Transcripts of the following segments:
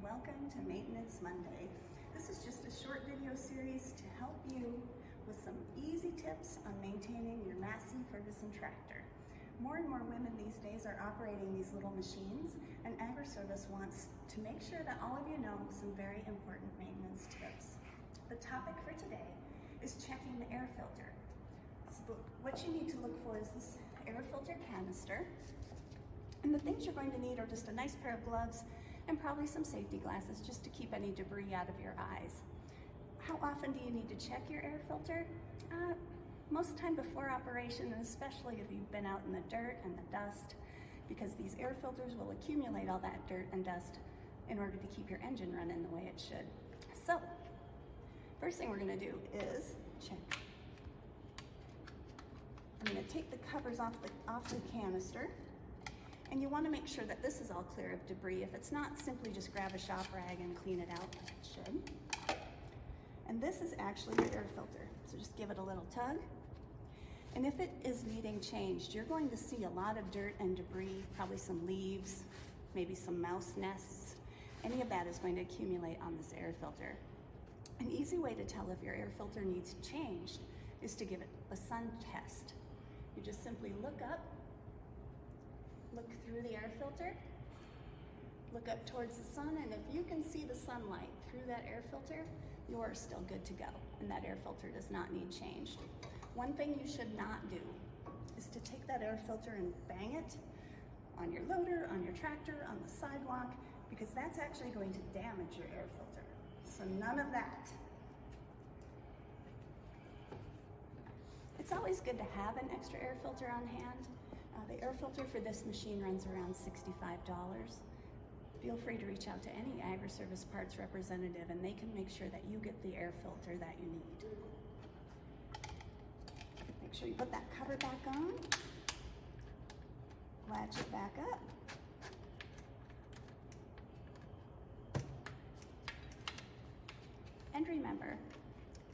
welcome to Maintenance Monday. This is just a short video series to help you with some easy tips on maintaining your Massey Ferguson tractor. More and more women these days are operating these little machines, and Agri-Service wants to make sure that all of you know some very important maintenance tips. The topic for today is checking the air filter. So what you need to look for is this air filter canister. And the things you're going to need are just a nice pair of gloves and probably some safety glasses just to keep any debris out of your eyes. How often do you need to check your air filter? Most of the time before operation, and especially if you've been out in the dirt and the dust, because these air filters will accumulate all that dirt and dust in order to keep your engine running the way it should. So, first thing we're gonna do is check. I'm gonna take the covers off the canister, and you wanna make sure that this is all clear of debris. If it's not, simply just grab a shop rag and clean it out like it should. And this is actually the air filter, so just give it a little tug. And if it is needing changed, you're going to see a lot of dirt and debris, probably some leaves, maybe some mouse nests. Any of that is going to accumulate on this air filter. An easy way to tell if your air filter needs changed is to give it a sun test. You just simply look up, look through the air filter, look up towards the sun, and if you can see the sunlight through that air filter, you are still good to go, and that air filter does not need changed. One thing you should not do is to take that air filter and bang it on your loader, on your tractor, on the sidewalk, because that's actually going to damage your air filter. So none of that. It's always good to have an extra air filter on hand. The air filter for this machine runs around $65. Feel free to reach out to any Agri-Service parts representative and they can make sure that you get the air filter that you need. Make sure you put that cover back on, latch it back up. And remember,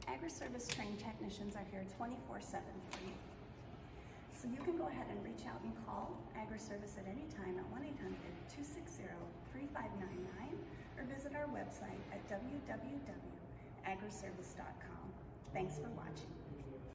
Agri-Service trained technicians are here 24/7 for you. So you can go ahead and reach out and call Agri-Service at any time at 1-800-260-3599 or visit our website at www.agriservice.com. Thanks for watching.